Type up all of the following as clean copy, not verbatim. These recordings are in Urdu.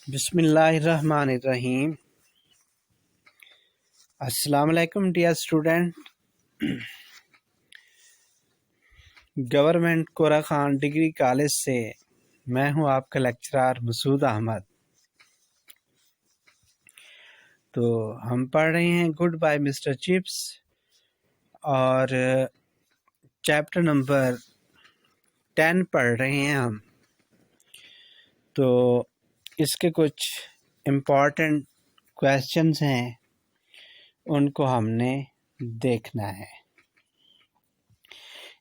بسم اللہ الرحمن الرحیم۔ السلام علیکم ڈیئر اسٹوڈنٹ۔ گورنمنٹ کورا خان ڈگری کالج سے میں ہوں آپ کا لیکچرر مسعود احمد۔ تو ہم پڑھ رہے ہیں گڈ بائی مسٹر چپس اور چیپٹر نمبر 10 پڑھ رہے ہیں ہم۔ تو اس کے کچھ امپورٹنٹ کویسچنز ہیں، ان کو ہم نے دیکھنا ہے۔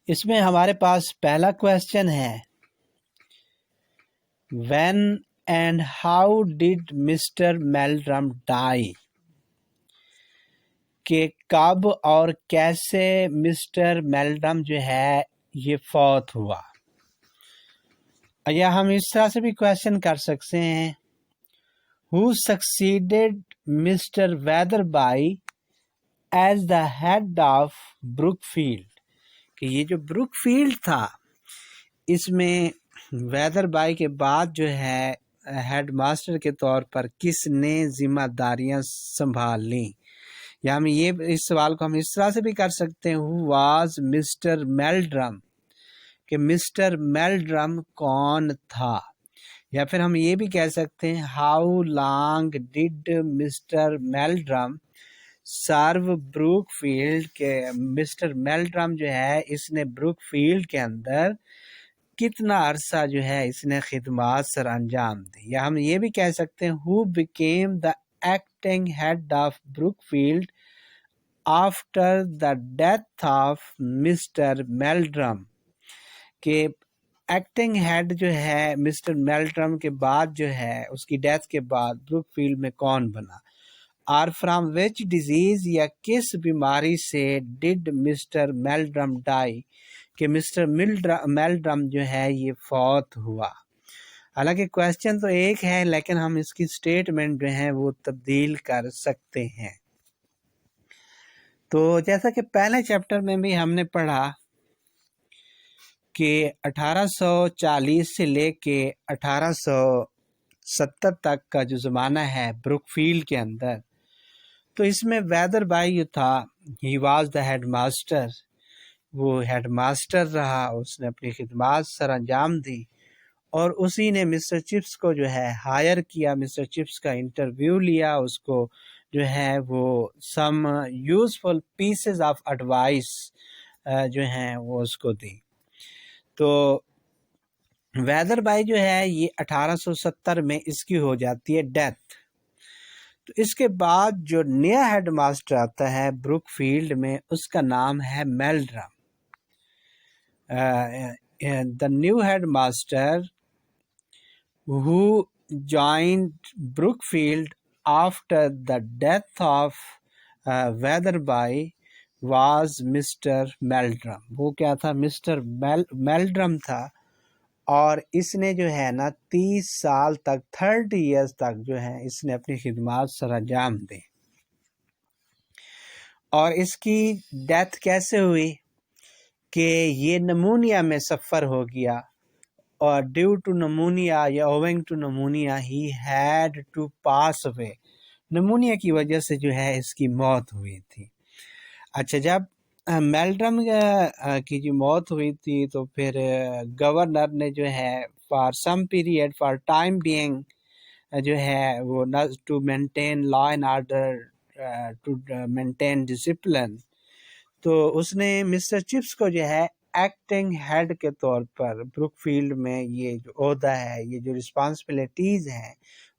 اس میں ہمارے پاس پہلا کویسچن ہے، when and how did mister Meldrum die, کہ کب اور کیسے مسٹر میلڈرم جو ہے یہ فوت ہوا۔ یا ہم اس طرح سے بھی کویسچن کر سکتے ہیں، who succeeded mister Wetherby as the head of Brookfield, کہ یہ جو بروک فیلڈ تھا اس میں ویدر بائی کے بعد جو ہے ہیڈ ماسٹر کے طور پر کس نے ذمہ داریاں سنبھال لیں۔ یا ہم اس سوال کو ہم اس طرح سے بھی کر سکتے ہیں، who was مسٹر میلڈرم، کہ مسٹر میلڈرم کون تھا۔ یا پھر ہم یہ بھی کہہ سکتے ہیں، how long did mister Meldrum serve Brookfield, کہ مسٹر میلڈرم جو ہے اس نے بروک فیلڈ کے اندر کتنا عرصہ جو ہے اس نے خدمات سر انجام دی۔ یا ہم یہ بھی کہہ سکتے ہیں، who became the acting head of Brookfield after the death of mister Meldrum, کہ ایکٹنگ ہیڈ جو ہے مسٹر میلڈرم کے بعد جو ہے اس کی ڈیتھ کے بعد بروک فیلڈ میں کون بنا، اور فرام وچ ڈیزیز، یا کس بیماری سے ڈڈ مسٹر میلڈرم ڈائی، کہ مسٹر میلڈرم جو ہے یہ فوت ہوا۔ حالانکہ کویسچن تو ایک ہے لیکن ہم اس کی سٹیٹمنٹ جو ہے وہ تبدیل کر سکتے ہیں۔ تو جیسا کہ پہلے چیپٹر میں بھی ہم نے پڑھا کہ 1840 سے لے کے 1870 تک کا جو زمانہ ہے بروک فیلڈ کے اندر، تو اس میں ویدر بائی جو تھا، he was the headmaster, وہ ہیڈ ماسٹر رہا، اس نے اپنی خدمات سر انجام دی، اور اسی نے مسٹر چپس کو جو ہے ہائر کیا، مسٹر چپس کا انٹرویو لیا، اس کو جو ہے وہ some useful pieces of advice جو ہیں وہ اس کو دی۔ تو ویدر بائی جو ہے یہ 1870 میں اس کی ہو جاتی ہے ڈیتھ۔ تو اس کے بعد جو نیا ہیڈ ماسٹر آتا ہے بروک فیلڈ میں، اس کا نام ہے میلڈرم۔ the new headmaster who joined Brookfield after the death of Weatherby was Mr. Meldrum۔ وہ کیا تھا؟ مسٹر میلڈرم تھا، اور اس نے جو ہے نا 30 سال تک 30 ایئرز تک جو ہے اس نے اپنی خدمات سر انجام دی۔ اور اس کی ڈیتھ کیسے ہوئی؟ کہ یہ نمونیا میں سفر ہو گیا، اور ڈیو ٹو نمونیا یا owing to pneumonia he had to pass away, pneumonia کی وجہ سے جو ہے اس کی موت ہوئی تھی۔ اچھا، جب میلڈرم کی جو موت ہوئی تھی تو پھر گورنر نے جو ہے for some period, for time being جو ہے وہ to maintain law and order, to maintain discipline, تو اس نے مسٹر چپس کو جو ہے ایکٹنگ ہیڈ کے طور پر بروک فیلڈ میں یہ جو عہدہ ہے، یہ جو رسپانسبلٹیز ہیں،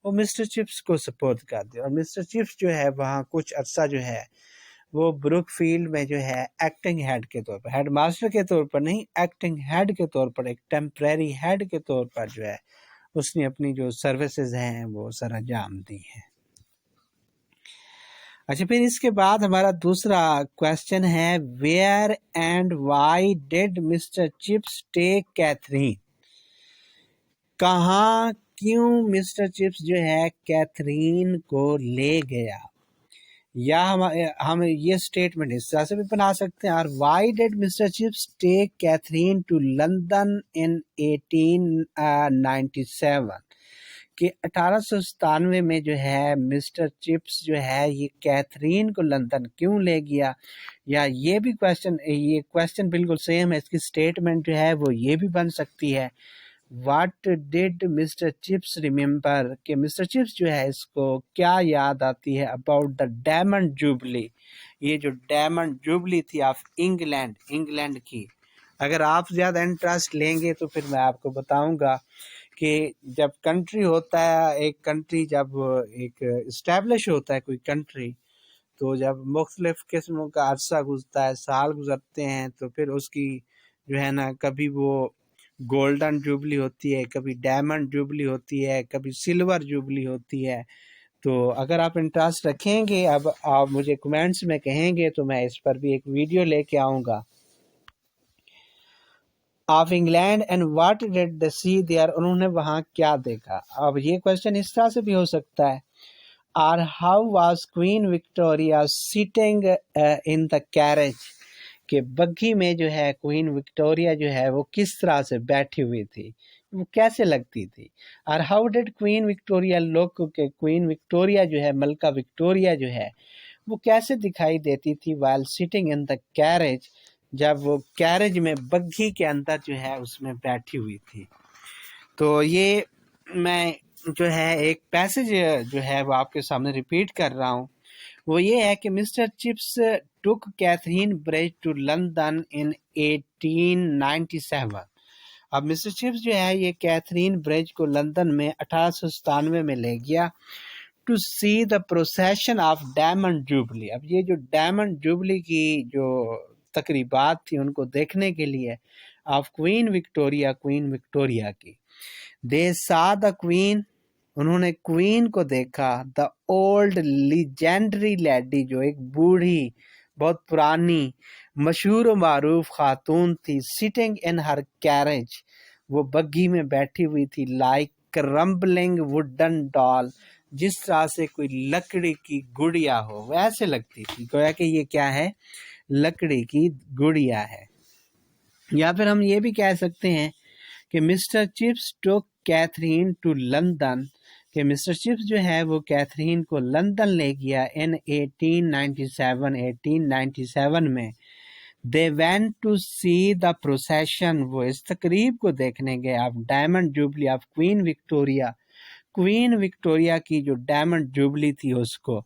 وہ مسٹر چپس کو سپورٹ کر دی، اور مسٹر چپس جو ہے وہاں کچھ عرصہ جو ہے وہ بروک فیلڈ میں جو ہے ایکٹنگ ہیڈ کے طور پر، ہیڈ ماسٹر کے طور پر نہیں، ایکٹنگ ہیڈ کے طور پر، ایک ٹیمپریری ہیڈ کے طور پر جو ہے اس نے اپنی جو سروسز ہیں وہ سر انجام دی ہیں۔ اچھا، پھر اس کے بعد ہمارا دوسرا کویسچن ہے، where and why did mister Chips take Catherine, کہاں کیوں مسٹر چپس جو ہے کیتھرین کو لے گیا۔ یا ہم یہ سٹیٹمنٹ اس طرح سے بھی بنا سکتے ہیں، اور why did mister Chips take Katherine to London in 1897، کہ 1897 میں جو ہے مسٹر چپس جو ہے یہ کیتھرین کو لندن کیوں لے گیا، یا یہ کویسچن بالکل سیم ہے، اس کی سٹیٹمنٹ جو ہے وہ یہ بھی بن سکتی ہے، what did Mr Chips remember, کہ مسٹر چپس جو ہے اس کو کیا یاد آتی ہے اباؤٹ دا ڈائمنڈ جوبلی، یہ جو ڈائمنڈ جوبلی تھی آف انگلینڈ کی۔ اگر آپ زیادہ انٹرسٹ لیں گے تو پھر میں آپ کو بتاؤں گا کہ جب کنٹری ہوتا ہے، ایک کنٹری جب ایک اسٹیبلش ہوتا ہے کوئی کنٹری، تو جب مختلف قسموں کا عرصہ گزرتا ہے، سال گزرتے ہیں، تو پھر اس کی جو ہے نا کبھی وہ گولڈن جوبلی ہوتی ہے، کبھی ڈائمنڈ جوبلی ہوتی ہے، کبھی سلور جوبلی ہوتی ہے۔ تو اگر آپ انٹرسٹ رکھیں گے، اب آپ مجھے کمنٹس میں کہیں گے تو میں اس پر بھی ایک ویڈیو لے کے آؤں گا۔ Of England and what did they see there, انہوں نے وہاں کیا دیکھا۔ اب یہ کویسچن اس طرح سے بھی ہو سکتا ہے، اور how was Queen Victoria sitting in the carriage, کہ بگھی میں جو ہے کوئین وکٹوریا جو ہے وہ کس طرح سے بیٹھی ہوئی تھی، وہ کیسے لگتی تھی، اور ہاؤ ڈیڈ کوئین وکٹوریا لک، کہ کوئین وکٹوریا جو ہے ملکہ وکٹوریا جو ہے وہ کیسے دکھائی دیتی تھی while sitting in the carriage، جب وہ کیریج میں بگھی کے اندر جو ہے اس میں بیٹھی ہوئی تھی۔ تو یہ میں جو ہے ایک پیسج جو ہے وہ آپ کے سامنے ریپیٹ کر رہا ہوں، وہ یہ ہے کہ mister Chips took Katherine Bridge to London in 1897۔ اب مسٹر چپس جو ہے یہ کیتھرین برج کو لندن میں 1897 میں لے گیا to see the procession of diamond jubilee. اب یہ جو ڈائمنڈ جوبلی کی جو تقریبات تھی ان کو دیکھنے کے لیے، آف کوئین وکٹوریا کی۔ دے سا دا کوئین، انہوں نے کوئین کو دیکھا، دا اولڈ لیجینڈری لیڈی، جو ایک بوڑھی بہت پرانی مشہور و معروف خاتون تھی، سٹنگ ان ہر کیریج، وہ بگھی میں بیٹھی ہوئی تھی، لائک کرمبلنگ ووڈن ڈال، جس طرح سے کوئی لکڑی کی گڑیا ہو ویسے لگتی تھی، گویا کہ یہ کیا ہے، لکڑی کی گڑیا ہے۔ یا پھر ہم یہ بھی کہہ سکتے ہیں کہ مسٹر چپس ٹوک کیتھرین ٹو لندن، کہ مسٹر چپس جو ہے وہ کیتھرین کو لندن لے گیا ان 1897 میں۔ They went to see the procession, وہ اس تقریب کو دیکھنے گئے، of diamond jubilee of Queen Victoria کی جو ڈائمنڈ جوبلی تھی اس کو۔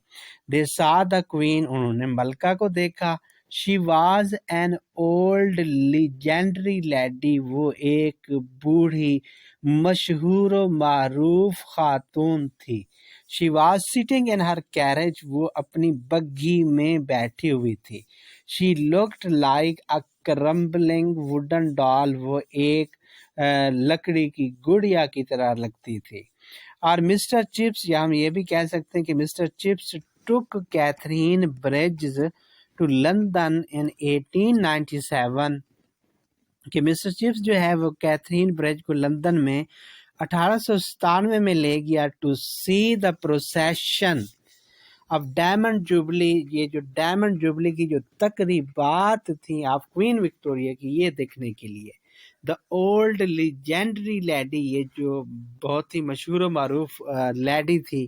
دے سا دا کوئین، انہوں نے ملکہ کو دیکھا، she was an old legendary lady, وہ ایک بوڑھی مشہور و معروف خاتون تھی۔ She was sitting in her carriage, وہ اپنی بگھی میں بیٹھی ہوئی تھی۔ She looked like a crumbling wooden doll, وہ ایک لکڑی کی گڑیا کی طرح لگتی تھی۔ اور مسٹر چپس، یا ہم یہ بھی کہہ سکتے ہیں کہ mister Chips took Katherine Bridges to London in 1897، کہ مسٹر چپس جو ہے وہ کیتھرین برج کو لندن میں 1897 میں لے گیا ٹو سی دا پروسیشن اب ڈائمنڈ جوبلی، یہ جو ڈائمنڈ جوبلی کی جو تقریبات تھیں آف کوئین وکٹوریا کی، یہ دیکھنے کے لیے۔ دا اولڈ لیجینڈری لیڈی، یہ جو بہت ہی مشہور و معروف لیڈی تھی،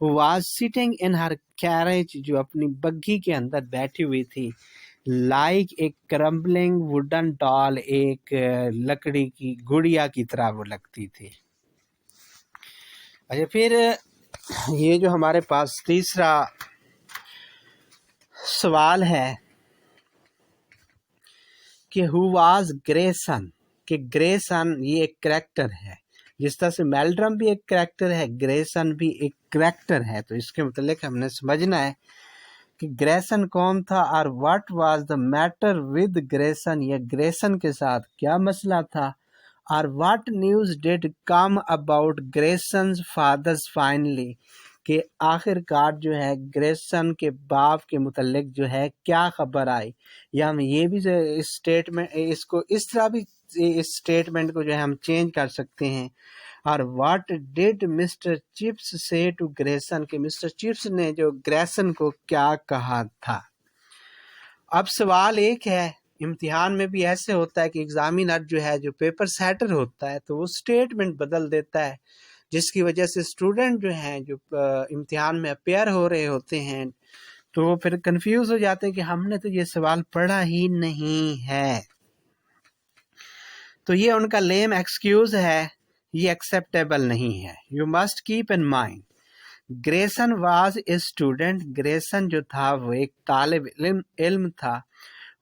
who was sitting in her carriage، جو اپنی بگھی کے اندر بیٹھی ہوئی تھی، لائک ایک کرمبلنگ ووڈن ڈال، ایک لکڑی کی گڑیا کی طرح وہ لگتی تھی۔ اچھا، پھر یہ جو ہمارے پاس تیسرا سوال ہے کہ who was گریسن، کہ گریسن یہ ایک کریکٹر ہے، جس طرح سے میلڈرم بھی ایک کریکٹر ہے، گریسن بھی ایک کریکٹر ہے، تو اس کے متعلق ہم نے سمجھنا ہے کہ گریسن کون تھا، اور what was the matter with Grayson, یا گریسن کے ساتھ کیا مسئلہ تھا، اور what news did come about Grayson's father's finally, کہ آخر کار جو ہے گریسن کے باپ کے متعلق جو ہے کیا خبر آئی، یا ہم یہ بھی اس اسٹیٹمنٹ، اس کو اس طرح بھی اس اسٹیٹمنٹ کو جو ہے ہم چینج کر سکتے ہیں، اور واٹ ڈیڈ مسٹر چپس سے ٹو گریسن، کہ مسٹر چپس نے جو گریسن کو کیا کہا تھا۔ اب سوال ایک ہے، امتحان میں بھی ایسے ہوتا ہے کہ ایگزامینر جو ہے جو پیپر سیٹر ہوتا ہے تو وہ اسٹیٹمنٹ بدل دیتا ہے، جس کی وجہ سے اسٹوڈنٹ جو ہیں جو امتحان میں اپیئر ہو رہے ہوتے ہیں تو وہ پھر کنفیوز ہو جاتے ہیں کہ ہم نے تو یہ سوال پڑھا ہی نہیں ہے. تو یہ ان کا لیم ایکسکیوز ہے, یہ ایکسیپٹیبل نہیں ہے. You must keep in mind Grierson was a student, Grierson جو تھا وہ ایک طالب علم تھا.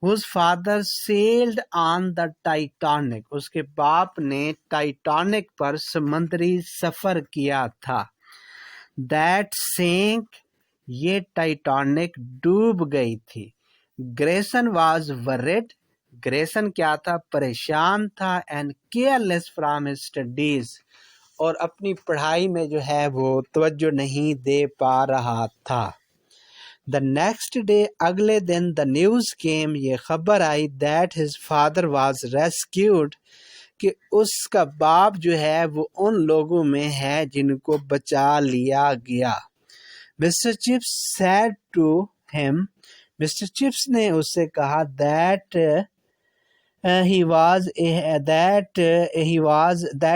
whose father sailed on the Titanic, اس کے باپ نے ٹائٹانک پر سمندری سفر کیا تھا. that sank, یہ ٹائٹانک ڈوب گئی تھی. گریسن واز worried, گریسن کیا تھا, پریشان تھا. and careless from his studies, اور اپنی پڑھائی میں جو ہے وہ توجہ نہیں دے پا رہا تھا. The next day, اگلے دن the news came, یہ خبر آئی that his father was rescued, کہ اس کا باپ جو ہے وہ ان لوگوں میں ہے جن کو بچا لیا گیا. Mr. Chips said to him, Mr. Chips نے اس سے کہا that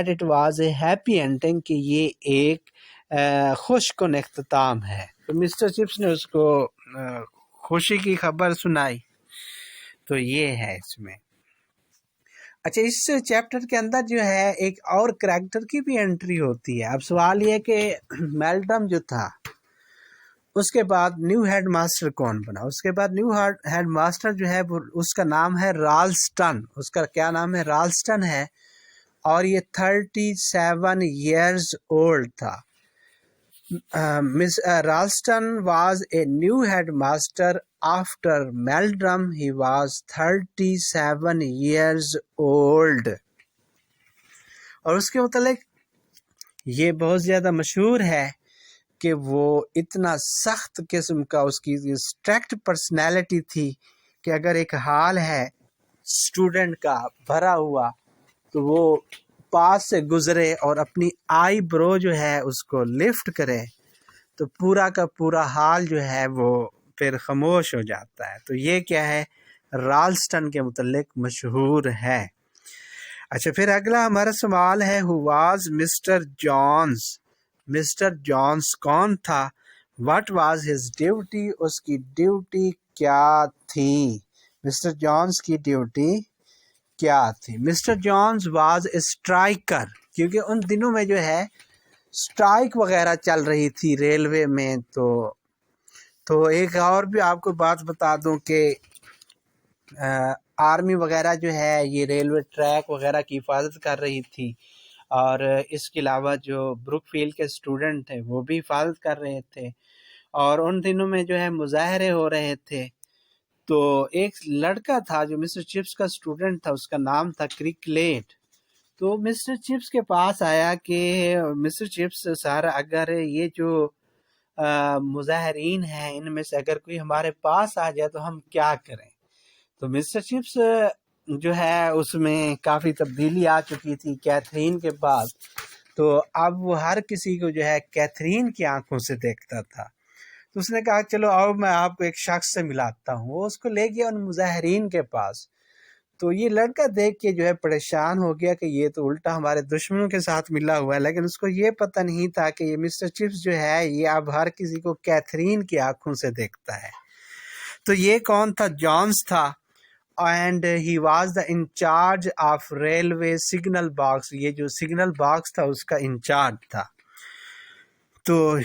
it was a happy ending, کہ یہ ایک خوش کن اختتام ہے. تو مسٹر چپس نے اس کو خوشی کی خبر سنائی. تو یہ ہے اس میں. اچھا, اس چیپٹر کے اندر جو ہے ایک اور کریکٹر کی بھی انٹری ہوتی ہے. اب سوال یہ کہ میلڈم جو تھا اس کے بعد نیو ہیڈ ماسٹر کون بنا؟ اس کے بعد نیو ہیڈ ماسٹر جو ہے اس کا نام ہے رالسٹن. اس کا کیا نام ہے؟ رالسٹن ہے. اور یہ 37 years old تھا. Ralston was a new headmaster after Meldrum. He was 37 years old. اور اس کے متعلق یہ بہت زیادہ مشہور ہے کہ وہ اتنا سخت قسم کا اس کی اسٹریکٹ پرسنالٹی تھی کہ اگر ایک حال ہے اسٹوڈنٹ کا بھرا ہوا تو وہ پاس سے گزرے اور اپنی آئی برو جو ہے اس کو لفٹ کرے تو پورا کا پورا حال جو ہے وہ پھر خاموش ہو جاتا ہے. تو یہ کیا ہے؟ رالسٹن کے متعلق مشہور ہے. اچھا, پھر اگلا ہمارا سوال ہے who was Mr Jones. Mr Jones کون تھا؟ واٹ واز ہز ڈیوٹی, اس کی ڈیوٹی کیا تھی؟ مسٹر جونز کی ڈیوٹی کیا تھی؟ Mr Jones was a striker, کیونکہ ان دنوں میں جو ہے اسٹرائک وغیرہ چل رہی تھی ریلوے میں. تو ایک اور بھی آپ کو بات بتا دوں کہ آرمی وغیرہ جو ہے یہ ریلوے ٹریک وغیرہ کی حفاظت کر رہی تھی, اور اس کے علاوہ جو بروک فیلڈ کے اسٹوڈنٹ تھے وہ بھی حفاظت کر رہے تھے. اور ان دنوں میں جو ہے مظاہرے ہو رہے تھے. تو ایک لڑکا تھا جو مسٹر چپس کا اسٹوڈنٹ تھا, اس کا نام تھا کرکلیٹ. تو مسٹر چپس کے پاس آیا کہ مسٹر چپس سر, اگر یہ جو مظاہرین ہیں ان میں سے اگر کوئی ہمارے پاس آ جائے تو ہم کیا کریں؟ تو مسٹر چپس جو ہے اس میں کافی تبدیلی آ چکی تھی کیتھرین کے بعد. تو اب وہ ہر کسی کو جو ہے کیتھرین کی آنکھوں سے دیکھتا تھا. تو اس نے کہا چلو آؤ میں آپ کو ایک شخص سے ملاتا ہوں. وہ اس کو لے گیا ان مظاہرین کے پاس. تو یہ لڑکا دیکھ کے جو ہے پریشان ہو گیا کہ یہ تو الٹا ہمارے دشمنوں کے ساتھ ملا ہوا ہے, لیکن اس کو یہ پتہ نہیں تھا کہ یہ مسٹر چپس جو ہے یہ اب ہر کسی کو کیتھرین کی آنکھوں سے دیکھتا ہے. تو یہ کون تھا؟ جونز تھا. And he was the in charge of railway signal box, یہ جو سگنل باکس تھا اس کا انچارج تھا. تو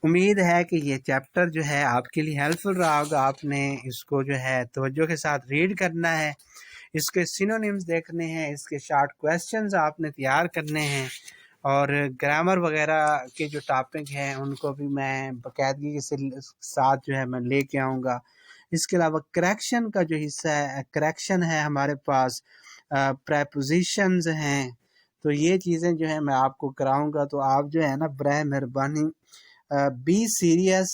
امید ہے کہ یہ چیپٹر جو ہے آپ کے لیے ہیلپ فل رہا ہوگا. آپ نے اس کو جو ہے توجہ کے ساتھ ریڈ کرنا ہے, اس کے سینونیمز دیکھنے ہیں, اس کے شارٹ کویسچنز آپ نے تیار کرنے ہیں, اور گرامر وغیرہ کے جو ٹاپک ہیں ان کو بھی میں باقاعدگی کے ساتھ جو ہے میں لے کے آؤں گا. اس کے علاوہ کریکشن کا جو حصہ ہے, کریکشن ہے ہمارے پاس, پریپوزیشنز ہیں, تو یہ چیزیں جو ہیں میں آپ کو کراؤں گا. تو آپ جو ہے نا برائے مہربانی be serious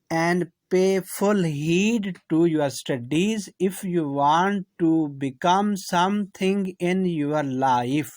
and pay full heed to your studies if you want to become something in your life.